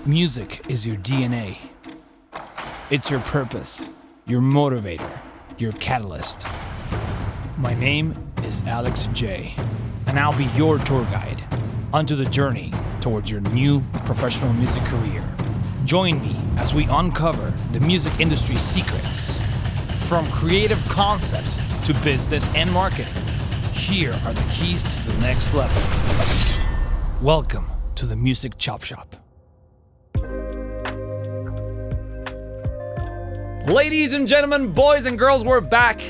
Music is your DNA. It's your purpose, your motivator, your catalyst. My name is Alex J, and I'll be your tour guide onto the journey towards your new professional music career. Join me as we uncover the music industry's secrets. From creative concepts to business and marketing, here are the keys to the next level. Welcome to the Music Chop Shop. Ladies and gentlemen, boys and girls, we're back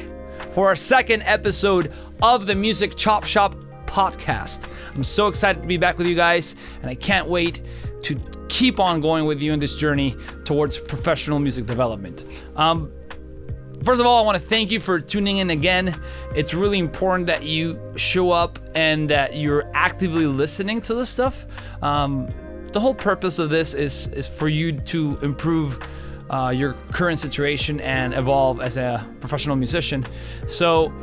for our second episode of the Music Chop Shop Podcast. I'm so excited to be back with you guys, and I can't wait to keep on going with you in this journey towards professional music development. First of all, I want to thank you for tuning in again. It's really important that you show up and that you're actively listening to this stuff. The whole purpose of this is for you to improve your current situation and evolve as a professional musician. So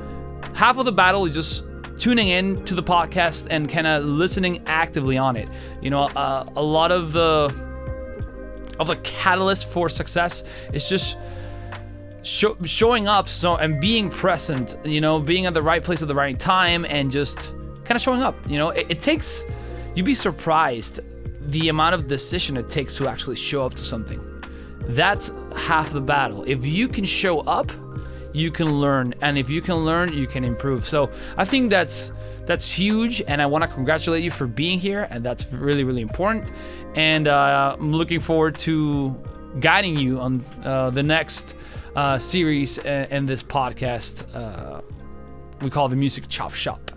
half of the battle is just tuning in to the podcast and kind of listening actively on it. You know, a lot of the catalyst for success is just showing up and being present, you know, being at the right place at the right time and just kind of showing up. You know, it takes, you'd be surprised the amount of decision it takes to actually show up to something. That's half the battle. If you can show up, you can learn, and if you can learn, you can improve. So I think that's huge, and I want to congratulate you for being here, and that's really, really important. And I'm looking forward to guiding you on the next series in this podcast. We call the Music Chop Shop.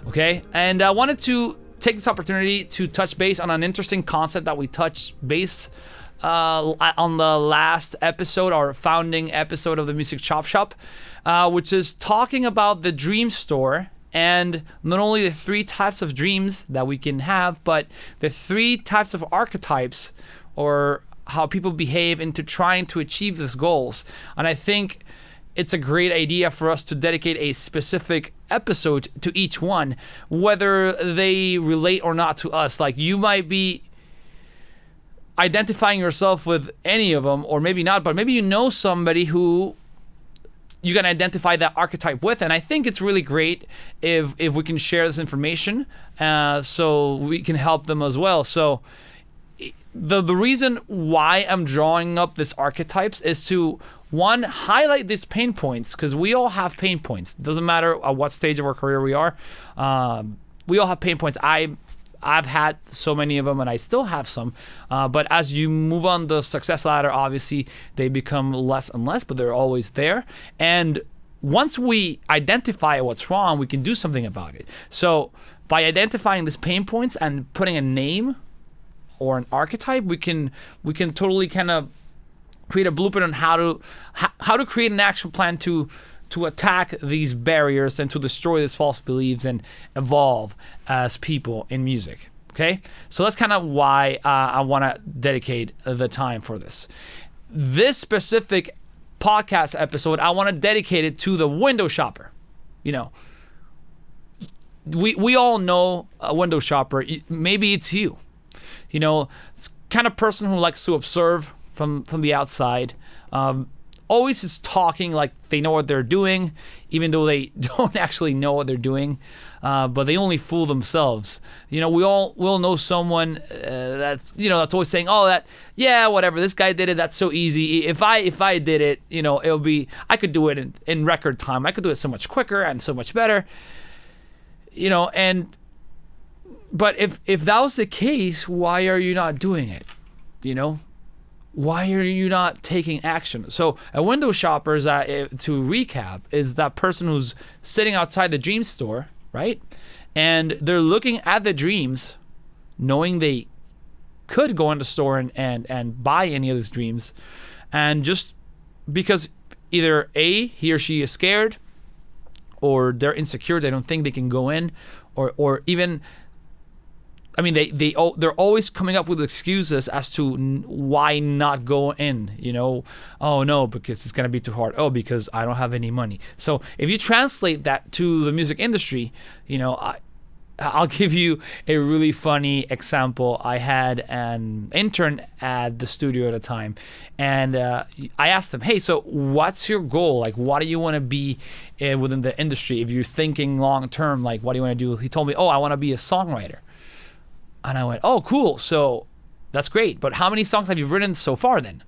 Okay, and I wanted to take this opportunity to touch base on an interesting concept that we touched base on the last episode, our founding episode of the Music Chop Shop, which is talking about the dream store and not only the three types of dreams that we can have, but the three types of archetypes or how people behave into trying to achieve these goals. And I think it's a great idea for us to dedicate a specific episode to each one, whether they relate or not to us. Like, you might be identifying yourself with any of them, or maybe not, but maybe you know somebody who you can identify that archetype with. And I think it's really great if we can share this information so we can help them as well. So the reason why I'm drawing up these archetypes is to, one, highlight these pain points, because we all have pain points. It doesn't matter at what stage of our career we are. We all have pain points. I've had so many of them, and I still have some. But as you move on the success ladder, obviously they become less and less, but they're always there. And once we identify what's wrong, we can do something about it. So by identifying these pain points and putting a name or an archetype, we can totally kind of create a blueprint on how to create an action plan to attack these barriers and to destroy these false beliefs and evolve as people in music. Okay, so that's kind of why I want to dedicate the time for this. This specific podcast episode, I want to dedicate it to the window shopper. You know, we all know a window shopper. Maybe it's you. You know, it's kind of person who likes to observe from the outside. Always is talking like they know what they're doing, even though they don't actually know what they're doing, but they only fool themselves. You know, we all know someone that's always saying, whatever, this guy did it, that's so easy. If I did it, you know, I could do it in record time. I could do it so much quicker and so much better. You know, but if that was the case, why are you not doing it? You know? Why are you not taking action? So a window shopper, to recap, is that person who's sitting outside the dream store, right? And they're looking at the dreams, knowing they could go in the store and buy any of these dreams. And just because either A, he or she is scared, or they're insecure, they don't think they can go in, or even, I mean, they're always coming up with excuses as to why not go in, you know. Oh, no, because it's going to be too hard. Oh, because I don't have any money. So if you translate that to the music industry, you know, I'll give you a really funny example. I had an intern at the studio at a time, and I asked them, hey, so what's your goal? Like, what do you want to be within the industry? If you're thinking long term, like, what do you want to do? He told me, oh, I want to be a songwriter. And I went, oh, cool. So that's great. But how many songs have you written so far then?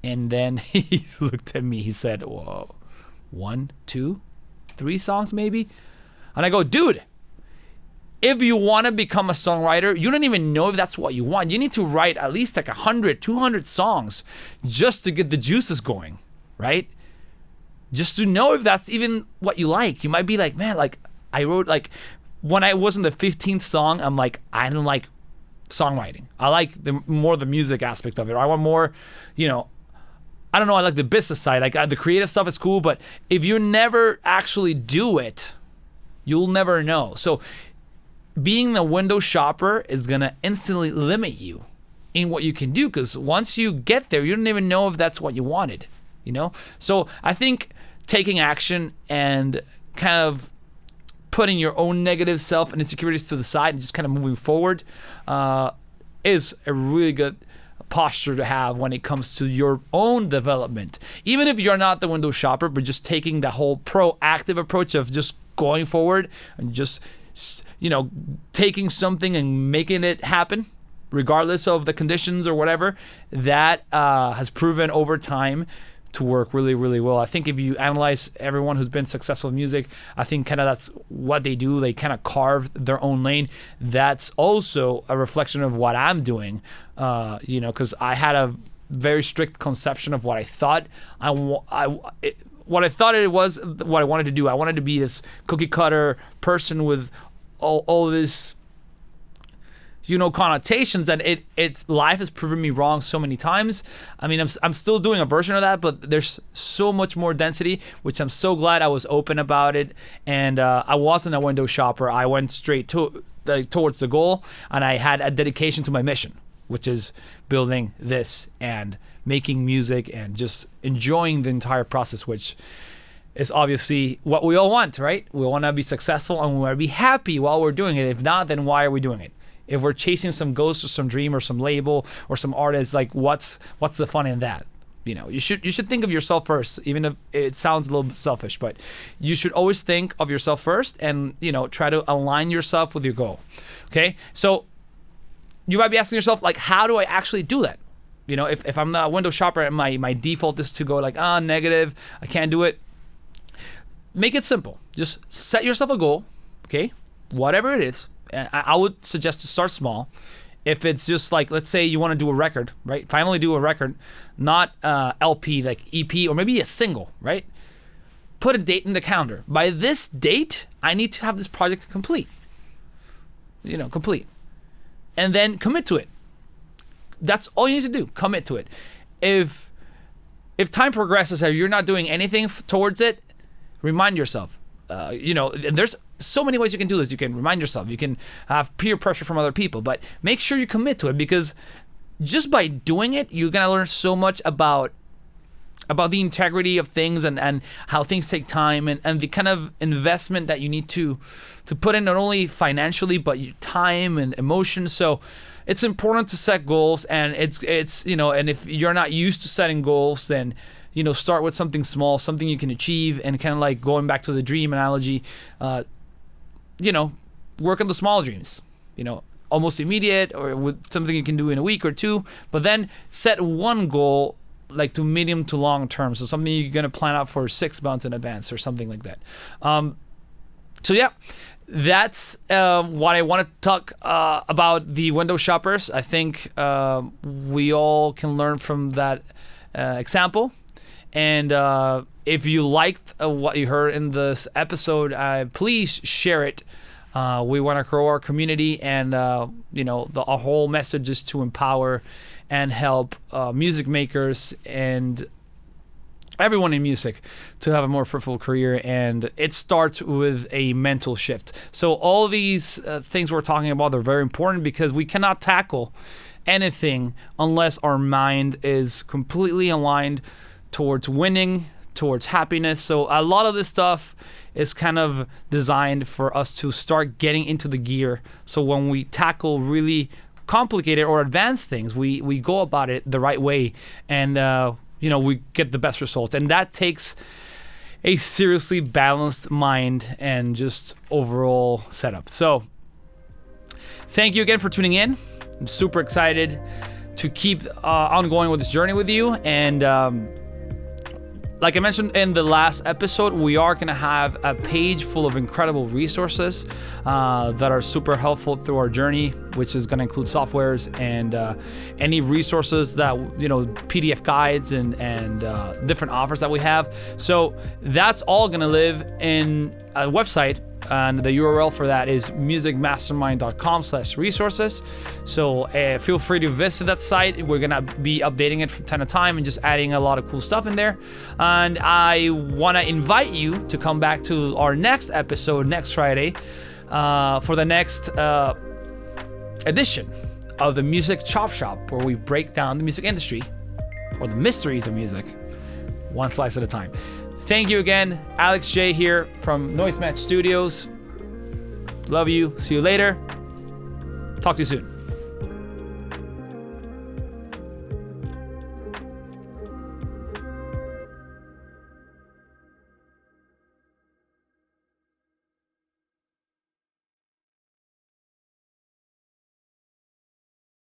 And then he looked at me. He said, whoa, 1, 2, 3 songs maybe? And I go, dude, if you want to become a songwriter, you don't even know if that's what you want. You need to write at least like 100, 200 songs just to get the juices going, right? Just to know if that's even what you like. You might be like, man, like I wrote like, when I was in the 15th song, I'm like, I don't like songwriting. I like more the music aspect of it. I want more, I don't know, I like the business side. Like the creative stuff is cool, but if you never actually do it, you'll never know. So being a window shopper is gonna instantly limit you in what you can do, because once you get there, you don't even know if that's what you wanted, So I think taking action and kind of putting your own negative self and insecurities to the side and just kind of moving forward is a really good posture to have when it comes to your own development. Even if you're not the window shopper, but just taking the whole proactive approach of just going forward and just taking something and making it happen regardless of the conditions or whatever, that has proven over time to work really, really well. I think if you analyze everyone who's been successful in music, I think kind of that's what they do. They kind of carve their own lane. That's also a reflection of what I'm doing, because I had a very strict conception of what I thought what I thought it was, what I wanted to do. I wanted to be this cookie cutter person with all this, connotations, and it's life has proven me wrong so many times. I mean, I'm still doing a version of that, but there's so much more density, which I'm so glad I was open about it. And I wasn't a window shopper. I went straight towards the goal, and I had a dedication to my mission, which is building this and making music and just enjoying the entire process, which is obviously what we all want, right? We want to be successful and we want to be happy while we're doing it. If not, then why are we doing it? If we're chasing some ghost or some dream or some label or some artist, like what's the fun in that? You should think of yourself first, even if it sounds a little bit selfish, but you should always think of yourself first and, try to align yourself with your goal. Okay? So you might be asking yourself, like, how do I actually do that? If I'm the window shopper and my default is to go like, negative, I can't do it. Make it simple. Just set yourself a goal, okay? Whatever it is. I would suggest to start small. If it's just like, let's say you want to do a record, right? Finally do a record, not LP, like EP, or maybe a single, right? Put a date in the calendar. By this date, I need to have this project complete. Complete. And then commit to it. That's all you need to do. Commit to it. If time progresses and you're not doing anything towards it, remind yourself. And there's so many ways you can do this. You can remind yourself. You can have peer pressure from other people, but make sure you commit to it, because just by doing it, you're gonna learn so much about the integrity of things and how things take time and the kind of investment that you need to put in, not only financially but your time and emotion. So it's important to set goals, and it's and if you're not used to setting goals, then start with something small, something you can achieve, and kind of like going back to the dream analogy, work on the small dreams, almost immediate or with something you can do in a week or two, but then set one goal like to medium to long term. So something you're going to plan out for 6 months in advance or something like that. So yeah, that's what I want to talk about the window shoppers. I think we all can learn from that example. And if you liked what you heard in this episode, please share it. We want to grow our community, and our whole message is to empower and help music makers and everyone in music to have a more fruitful career. And it starts with a mental shift. So all these things we're talking about, they're very important, because we cannot tackle anything unless our mind is completely aligned towards winning, towards happiness. So a lot of this stuff is kind of designed for us to start getting into the gear. So when we tackle really complicated or advanced things, we go about it the right way, and we get the best results. And that takes a seriously balanced mind and just overall setup. So thank you again for tuning in. I'm super excited to keep ongoing with this journey with you. And like I mentioned in the last episode, we are going to have a page full of incredible resources that are super helpful through our journey, which is going to include softwares and any resources that, PDF guides and different offers that we have. So that's all going to live in a website. And the URL for that is musicmastermind.com/resources. So feel free to visit that site. We're going to be updating it from time to time and just adding a lot of cool stuff in there. And I want to invite you to come back to our next episode next Friday for the next edition of the Music Chop Shop, where we break down the music industry or the mysteries of music one slice at a time. Thank you again. Alex J here from Noisematch Studios. Love you. See you later. Talk to you soon.